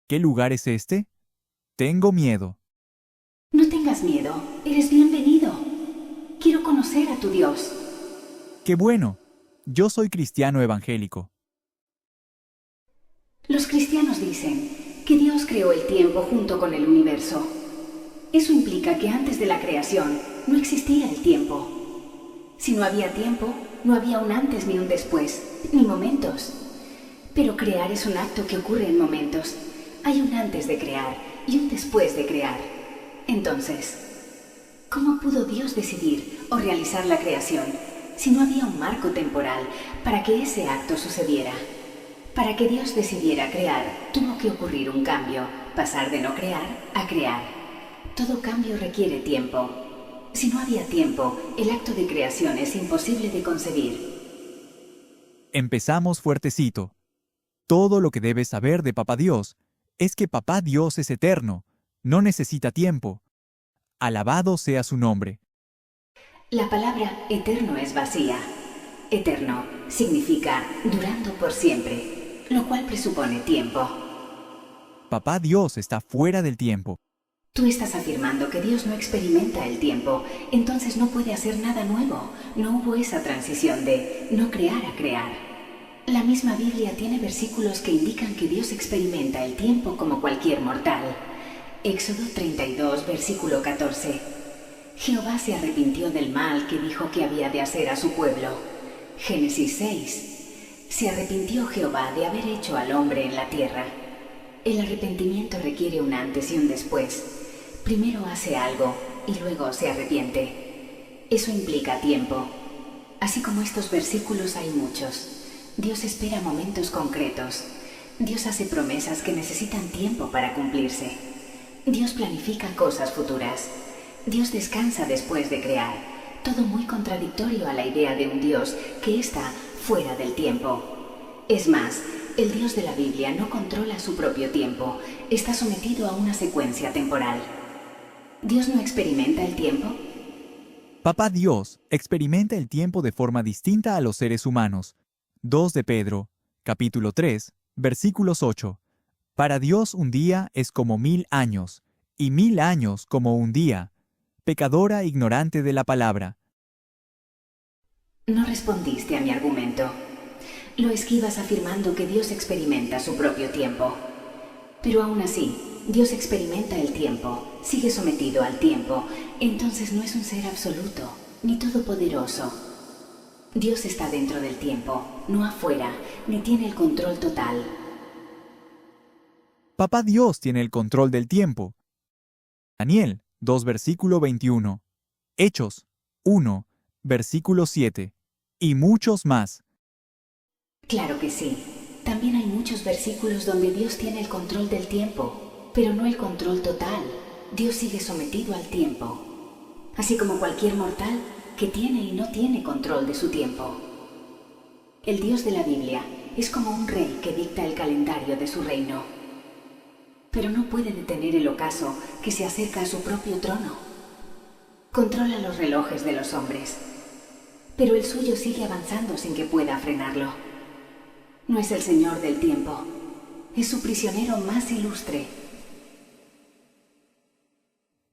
¿Qué lugar es este? Tengo miedo. No tengas miedo, eres bienvenido. Quiero conocer a tu Dios. ¡Qué bueno! Yo soy cristiano evangélico. Los cristianos dicen que Dios creó el tiempo junto con el universo. Eso implica que antes de la creación no existía el tiempo. Si no había tiempo, no había un antes ni un después, ni momentos. Pero crear es un acto que ocurre en momentos. Hay un antes de crear y un después de crear. Entonces, ¿cómo pudo Dios decidir o realizar la creación si no había un marco temporal para que ese acto sucediera? Para que Dios decidiera crear, tuvo que ocurrir un cambio, pasar de no crear a crear. Todo cambio requiere tiempo. Si no había tiempo, el acto de creación es imposible de concebir. Empezamos fuertecito. Todo lo que debes saber de Papá Dios es que Papá Dios es eterno, no necesita tiempo. Alabado sea su nombre. La palabra eterno es vacía. Eterno significa durando por siempre, lo cual presupone tiempo. Papá Dios está fuera del tiempo. Tú estás afirmando que Dios no experimenta el tiempo, entonces no puede hacer nada nuevo. No hubo esa transición de no crear a crear. La misma Biblia tiene versículos que indican que Dios experimenta el tiempo como cualquier mortal. Éxodo 32, versículo 14. Jehová se arrepintió del mal que dijo que había de hacer a su pueblo. Génesis 6. Se arrepintió Jehová de haber hecho al hombre en la tierra. El arrepentimiento requiere un antes y un después. Primero hace algo y luego se arrepiente. Eso implica tiempo. Así como estos versículos hay muchos. Dios espera momentos concretos. Dios hace promesas que necesitan tiempo para cumplirse. Dios planifica cosas futuras. Dios descansa después de crear. Todo muy contradictorio a la idea de un Dios que está fuera del tiempo. Es más, el Dios de la Biblia no controla su propio tiempo. Está sometido a una secuencia temporal. ¿Dios no experimenta el tiempo? Papá Dios experimenta el tiempo de forma distinta a los seres humanos. 2 de Pedro, capítulo 3, versículos 8. Para Dios un día es como 1000 años, y 1000 años como un día. Pecadora ignorante de la palabra. No respondiste a mi argumento. Lo esquivas afirmando que Dios experimenta su propio tiempo. Pero aún así, Dios experimenta el tiempo, sigue sometido al tiempo, entonces no es un ser absoluto, ni todopoderoso. Dios está dentro del tiempo, no afuera, ni tiene el control total. Papá Dios tiene el control del tiempo. Daniel 2, versículo 21. Hechos 1, versículo 7. Y muchos más. Claro que sí. También hay muchos versículos donde Dios tiene el control del tiempo, pero no el control total. Dios sigue sometido al tiempo, así como cualquier mortal que tiene y no tiene control de su tiempo. El Dios de la Biblia es como un rey que dicta el calendario de su reino, pero no puede detener el ocaso que se acerca a su propio trono. Controla los relojes de los hombres, pero el suyo sigue avanzando sin que pueda frenarlo. No es el Señor del tiempo, es su prisionero más ilustre.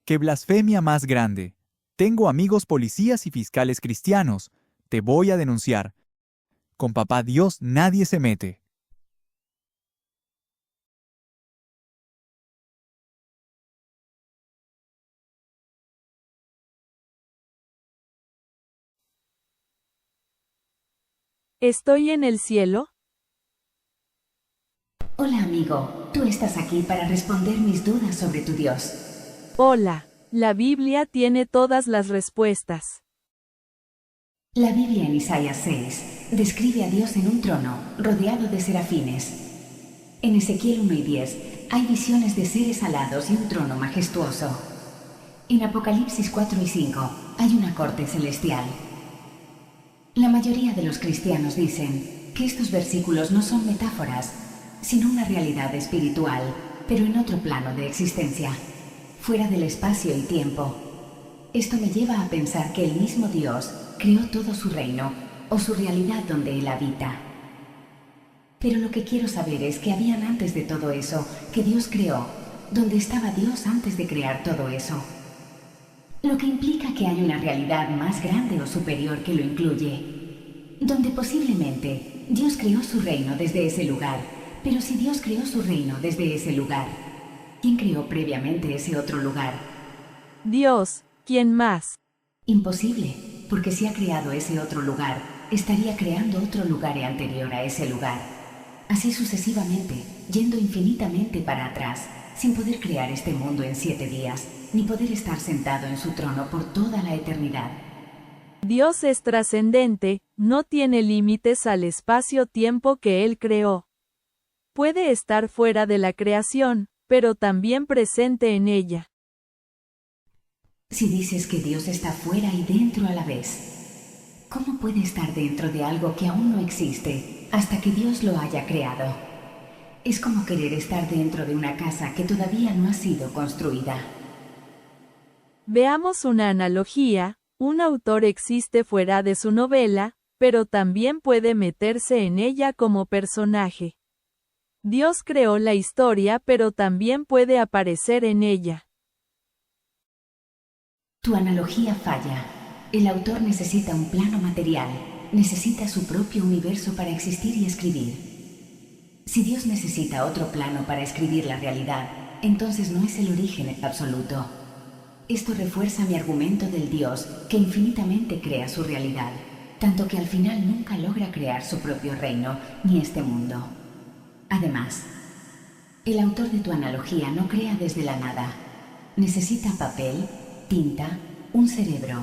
¡Qué blasfemia más grande! Tengo amigos policías y fiscales cristianos. Te voy a denunciar. Con Papá Dios nadie se mete. ¿Estoy en el cielo? Hola amigo, tú estás aquí para responder mis dudas sobre tu Dios. Hola, la Biblia tiene todas las respuestas. La Biblia en Isaías 6 describe a Dios en un trono rodeado de serafines. En Ezequiel 1 y 10 hay visiones de seres alados y un trono majestuoso. En Apocalipsis 4 y 5 hay una corte celestial. La mayoría de los cristianos dicen que estos versículos no son metáforas, sino una realidad espiritual, pero en otro plano de existencia, fuera del espacio y tiempo. Esto me lleva a pensar que el mismo Dios creó todo su reino, o su realidad donde Él habita. Pero lo que quiero saber es qué habían antes de todo eso, que Dios creó. ¿Dónde estaba Dios antes de crear todo eso? Lo que implica que hay una realidad más grande o superior que lo incluye, donde posiblemente Dios creó su reino desde ese lugar. Pero si Dios creó su reino desde ese lugar, ¿quién creó previamente ese otro lugar? Dios, ¿quién más? Imposible, porque si ha creado ese otro lugar, estaría creando otro lugar anterior a ese lugar. Así sucesivamente, yendo infinitamente para atrás, sin poder crear este mundo en 7 días, ni poder estar sentado en su trono por toda la eternidad. Dios es trascendente, no tiene límites al espacio-tiempo que Él creó. Puede estar fuera de la creación, pero también presente en ella. Si dices que Dios está fuera y dentro a la vez, ¿cómo puede estar dentro de algo que aún no existe hasta que Dios lo haya creado? Es como querer estar dentro de una casa que todavía no ha sido construida. Veamos una analogía: un autor existe fuera de su novela, pero también puede meterse en ella como personaje. Dios creó la historia, pero también puede aparecer en ella. Tu analogía falla. El autor necesita un plano material, necesita su propio universo para existir y escribir. Si Dios necesita otro plano para escribir la realidad, entonces no es el origen absoluto. Esto refuerza mi argumento del Dios que infinitamente crea su realidad, tanto que al final nunca logra crear su propio reino ni este mundo. Además, el autor de tu analogía no crea desde la nada. Necesita papel, tinta, un cerebro.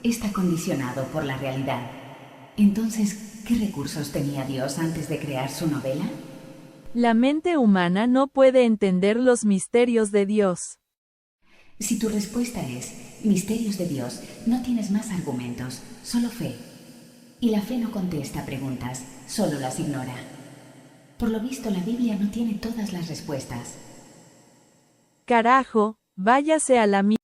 Está condicionado por la realidad. Entonces, ¿qué recursos tenía Dios antes de crear su novela? La mente humana no puede entender los misterios de Dios. Si tu respuesta es misterios de Dios, no tienes más argumentos, solo fe. Y la fe no contesta preguntas, solo las ignora. Por lo visto, la Biblia no tiene todas las respuestas. Carajo, váyase a la mierda.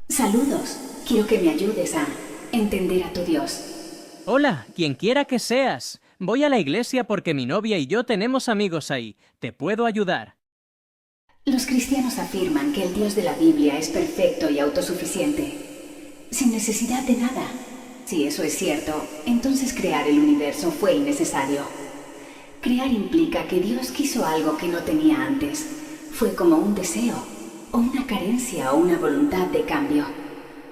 Saludos. Quiero que me ayudes a entender a tu Dios. Hola, quien quiera que seas. Voy a la iglesia porque mi novia y yo tenemos amigos ahí. ¿Te puedo ayudar? Los cristianos afirman que el Dios de la Biblia es perfecto y autosuficiente, sin necesidad de nada. Si eso es cierto, entonces crear el universo fue innecesario. Crear implica que Dios quiso algo que no tenía antes. Fue como un deseo, o una carencia o una voluntad de cambio.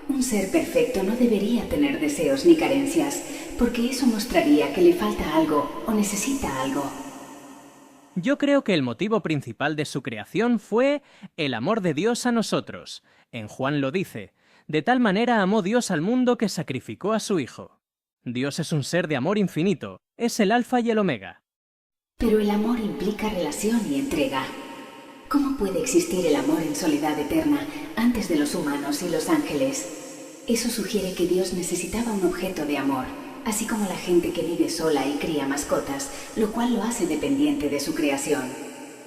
Un ser perfecto no debería tener deseos ni carencias, porque eso mostraría que le falta algo o necesita algo. Yo creo que el motivo principal de su creación fue el amor de Dios a nosotros. En Juan lo dice: de tal manera amó Dios al mundo que sacrificó a su Hijo. Dios es un ser de amor infinito, es el alfa y el omega. Pero el amor implica relación y entrega. ¿Cómo puede existir el amor en soledad eterna antes de los humanos y los ángeles? Eso sugiere que Dios necesitaba un objeto de amor, así como la gente que vive sola y cría mascotas, lo cual lo hace dependiente de su creación.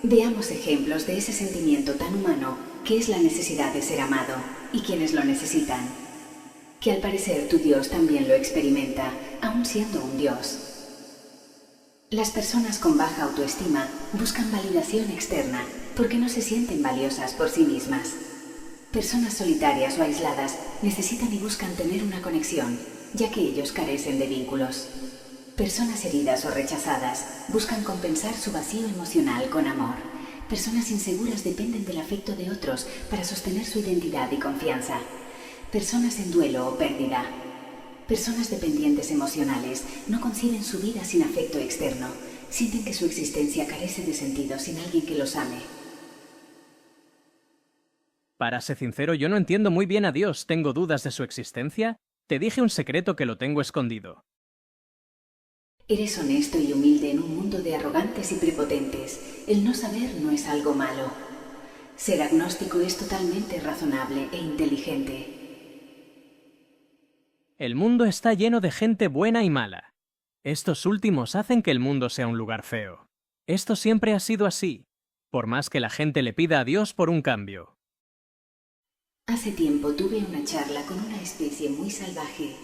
Veamos ejemplos de ese sentimiento tan humano que es la necesidad de ser amado y quienes lo necesitan. Que al parecer tu Dios también lo experimenta, aun siendo un Dios. Las personas con baja autoestima buscan validación externa porque no se sienten valiosas por sí mismas. Personas solitarias o aisladas necesitan y buscan tener una conexión, ya que ellos carecen de vínculos. Personas heridas o rechazadas buscan compensar su vacío emocional con amor. Personas inseguras dependen del afecto de otros para sostener su identidad y confianza. Personas en duelo o pérdida. Personas dependientes emocionales no conciben su vida sin afecto externo. Sienten que su existencia carece de sentido sin alguien que los ame. Para ser sincero, yo no entiendo muy bien a Dios. ¿Tengo dudas de su existencia? Te dije un secreto que lo tengo escondido. Eres honesto y humilde en un mundo de arrogantes y prepotentes. El no saber no es algo malo. Ser agnóstico es totalmente razonable e inteligente. El mundo está lleno de gente buena y mala. Estos últimos hacen que el mundo sea un lugar feo. Esto siempre ha sido así, por más que la gente le pida a Dios por un cambio. Hace tiempo tuve una charla con una especie muy salvaje.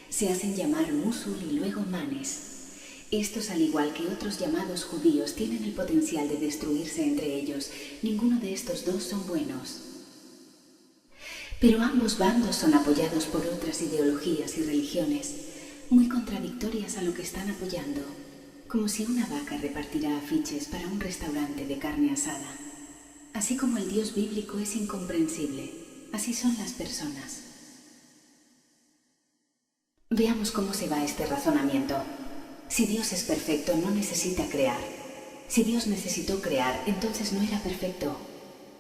Se hacen llamar Musul y luego Manes. Estos, al igual que otros llamados judíos, tienen el potencial de destruirse entre ellos. Ninguno de estos dos son buenos. Pero ambos bandos son apoyados por otras ideologías y religiones, muy contradictorias a lo que están apoyando, como si una vaca repartiera afiches para un restaurante de carne asada. Así como el Dios bíblico es incomprensible, así son las personas. Veamos cómo se va este razonamiento. Si Dios es perfecto, no necesita crear. Si Dios necesitó crear, entonces no era perfecto.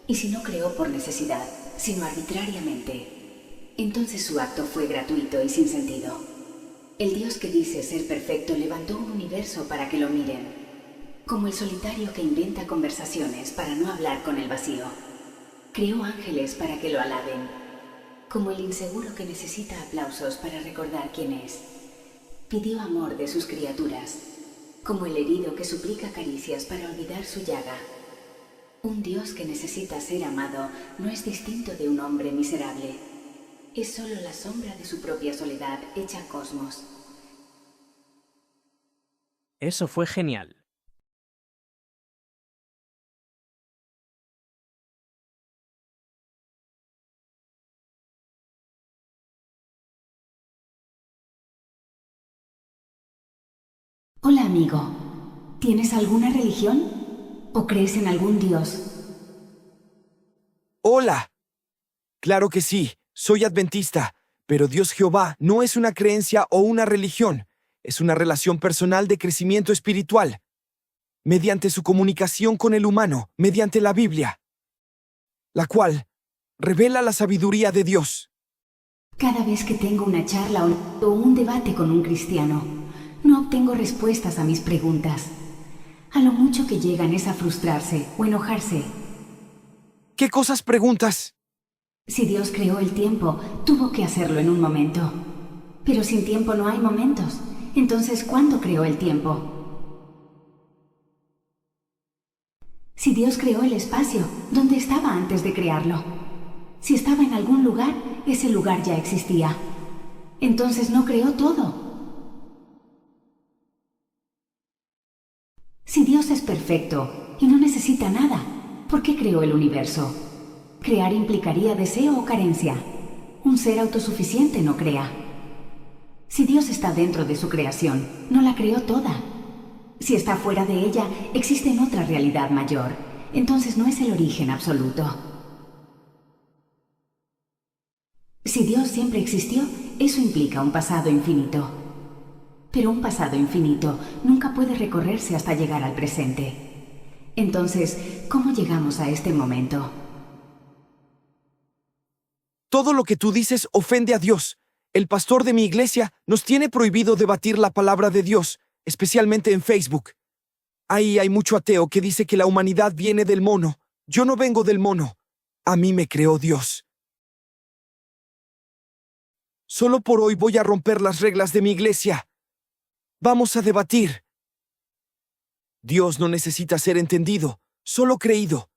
Y si no creó por necesidad, sino arbitrariamente, entonces su acto fue gratuito y sin sentido. El Dios que dice ser perfecto levantó un universo para que lo miren, como el solitario que inventa conversaciones para no hablar con el vacío. Creó ángeles para que lo alaben, como el inseguro que necesita aplausos para recordar quién es. Pidió amor de sus criaturas, como el herido que suplica caricias para olvidar su llaga. Un Dios que necesita ser amado no es distinto de un hombre miserable. Es solo la sombra de su propia soledad hecha cosmos. Eso fue genial. Hola, amigo. ¿Tienes alguna religión? ¿O crees en algún Dios? Hola. Claro que sí, soy adventista, pero Dios Jehová no es una creencia o una religión, es una relación personal de crecimiento espiritual, mediante su comunicación con el humano, mediante la Biblia, la cual revela la sabiduría de Dios. Cada vez que tengo una charla o un debate con un cristiano, no obtengo respuestas a mis preguntas. A lo mucho que llegan es a frustrarse o enojarse. ¿Qué cosas preguntas? Si Dios creó el tiempo, tuvo que hacerlo en un momento. Pero sin tiempo no hay momentos. Entonces, ¿cuándo creó el tiempo? Si Dios creó el espacio, ¿dónde estaba antes de crearlo? Si estaba en algún lugar, ese lugar ya existía. Entonces no creó todo. Si Dios es perfecto y no necesita nada, ¿por qué creó el universo? Crear implicaría deseo o carencia. Un ser autosuficiente no crea. Si Dios está dentro de su creación, no la creó toda. Si está fuera de ella, existe en otra realidad mayor. Entonces no es el origen absoluto. Si Dios siempre existió, eso implica un pasado infinito. Pero un pasado infinito nunca puede recorrerse hasta llegar al presente. Entonces, ¿cómo llegamos a este momento? Todo lo que tú dices ofende a Dios. El pastor de mi iglesia nos tiene prohibido debatir la palabra de Dios, especialmente en Facebook. Ahí hay mucho ateo que dice que la humanidad viene del mono. Yo no vengo del mono. A mí me creó Dios. Solo por hoy voy a romper las reglas de mi iglesia. Vamos a debatir. Dios no necesita ser entendido, solo creído.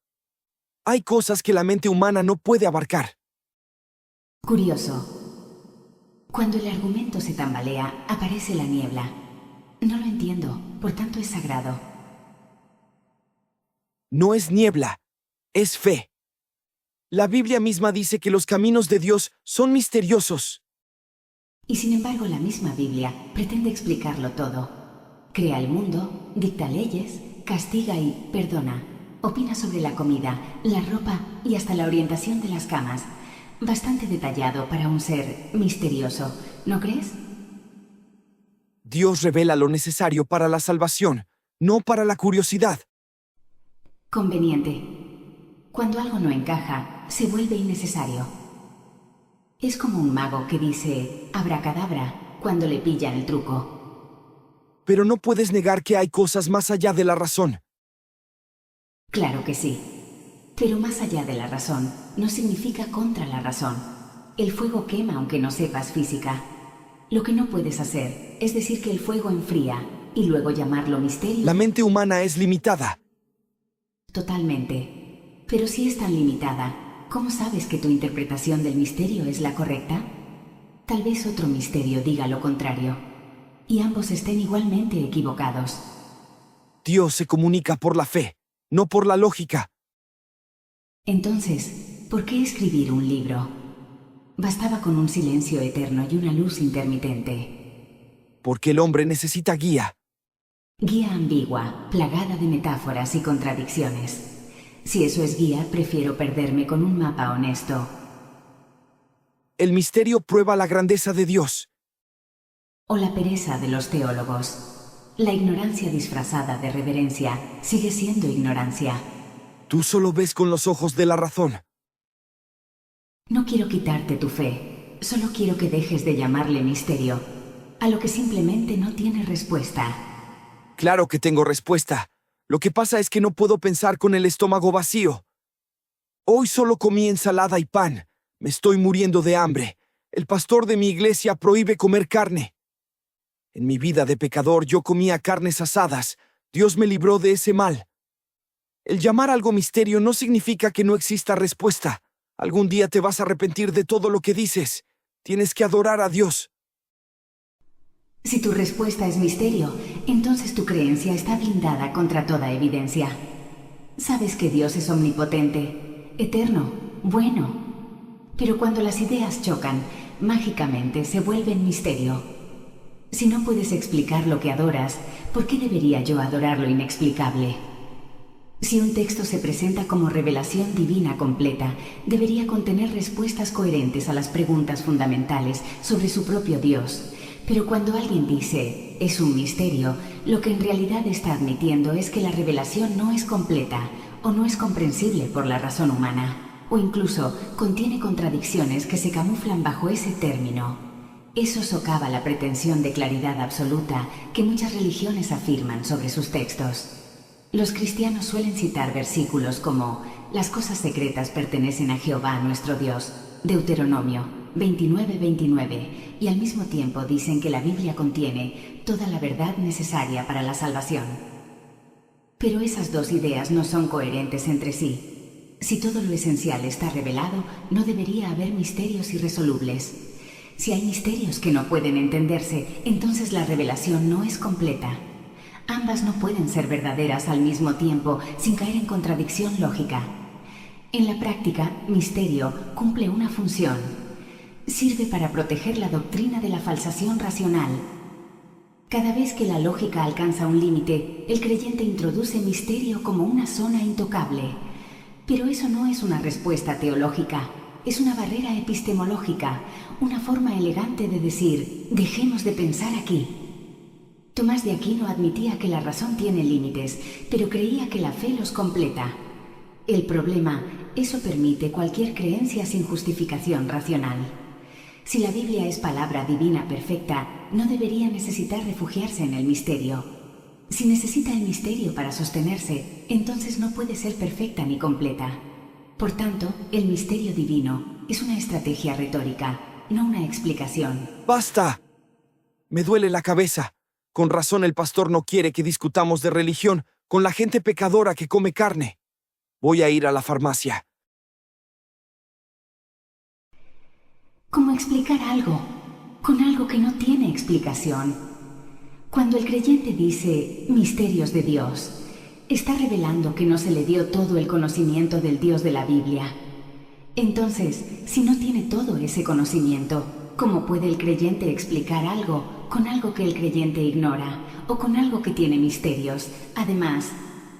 Hay cosas que la mente humana no puede abarcar. Curioso. Cuando el argumento se tambalea, aparece la niebla. No lo entiendo, por tanto es sagrado. No es niebla, es fe. La Biblia misma dice que los caminos de Dios son misteriosos. Y sin embargo, la misma Biblia pretende explicarlo todo. Crea el mundo, dicta leyes, castiga y perdona. Opina sobre la comida, la ropa y hasta la orientación de las camas. Bastante detallado para un ser misterioso, ¿no crees? Dios revela lo necesario para la salvación, no para la curiosidad. Conveniente. Cuando algo no encaja, se vuelve innecesario. Es como un mago que dice abracadabra cuando le pillan el truco. Pero no puedes negar que hay cosas más allá de la razón. Claro que sí. Pero más allá de la razón, no significa contra la razón. El fuego quema aunque no sepas física. Lo que no puedes hacer es decir que el fuego enfría, y luego llamarlo misterio. La mente humana es limitada. Totalmente. Pero si es tan limitada, ¿cómo sabes que tu interpretación del misterio es la correcta? Tal vez otro misterio diga lo contrario, y ambos estén igualmente equivocados. Dios se comunica por la fe, no por la lógica. Entonces, ¿por qué escribir un libro? Bastaba con un silencio eterno y una luz intermitente. Porque el hombre necesita guía. Guía ambigua, plagada de metáforas y contradicciones. Si eso es guía, prefiero perderme con un mapa honesto. El misterio prueba la grandeza de Dios. O la pereza de los teólogos. La ignorancia disfrazada de reverencia sigue siendo ignorancia. Tú solo ves con los ojos de la razón. No quiero quitarte tu fe, solo quiero que dejes de llamarle misterio, a lo que simplemente no tiene respuesta. Claro que tengo respuesta. Lo que pasa es que no puedo pensar con el estómago vacío. Hoy solo comí ensalada y pan. Me estoy muriendo de hambre. El pastor de mi iglesia prohíbe comer carne. En mi vida de pecador yo comía carnes asadas. Dios me libró de ese mal. El llamar algo misterio no significa que no exista respuesta. Algún día te vas a arrepentir de todo lo que dices. Tienes que adorar a Dios. Si tu respuesta es misterio, entonces tu creencia está blindada contra toda evidencia. Sabes que Dios es omnipotente, eterno, bueno. Pero cuando las ideas chocan, mágicamente se vuelven misterio. Si no puedes explicar lo que adoras, ¿por qué debería yo adorar lo inexplicable? Si un texto se presenta como revelación divina completa, debería contener respuestas coherentes a las preguntas fundamentales sobre su propio Dios. Pero cuando alguien dice, es un misterio, lo que en realidad está admitiendo es que la revelación no es completa o no es comprensible por la razón humana, o incluso contiene contradicciones que se camuflan bajo ese término. Eso socava la pretensión de claridad absoluta que muchas religiones afirman sobre sus textos. Los cristianos suelen citar versículos como «Las cosas secretas pertenecen a Jehová nuestro Dios», Deuteronomio 29:29, y al mismo tiempo dicen que la Biblia contiene toda la verdad necesaria para la salvación. Pero esas dos ideas no son coherentes entre sí. Si todo lo esencial está revelado, no debería haber misterios irresolubles. Si hay misterios que no pueden entenderse, entonces la revelación no es completa. Ambas no pueden ser verdaderas al mismo tiempo sin caer en contradicción lógica. En la práctica, misterio cumple una función. Sirve para proteger la doctrina de la falsación racional. Cada vez que la lógica alcanza un límite, el creyente introduce misterio como una zona intocable. Pero eso no es una respuesta teológica, es una barrera epistemológica, una forma elegante de decir, dejemos de pensar aquí. Tomás de Aquino admitía que la razón tiene límites, pero creía que la fe los completa. El problema, eso permite cualquier creencia sin justificación racional. Si la Biblia es palabra divina perfecta, no debería necesitar refugiarse en el misterio. Si necesita el misterio para sostenerse, entonces no puede ser perfecta ni completa. Por tanto, el misterio divino es una estrategia retórica, no una explicación. ¡Basta! Me duele la cabeza. Con razón el pastor no quiere que discutamos de religión con la gente pecadora que come carne. Voy a ir a la farmacia. ¿Cómo explicar algo con algo que no tiene explicación? Cuando el creyente dice misterios de Dios, está revelando que no se le dio todo el conocimiento del Dios de la Biblia. Entonces, si no tiene todo ese conocimiento, ¿cómo puede el creyente explicar algo con algo que el creyente ignora o con algo que tiene misterios? Además,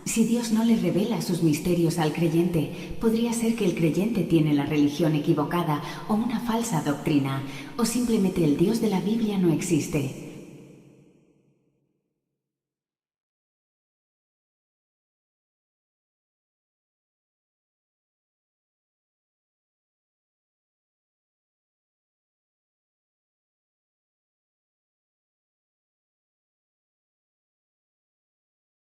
si Dios no le revela sus misterios al creyente, podría ser que el creyente tiene la religión equivocada o una falsa doctrina, o simplemente el Dios de la Biblia no existe.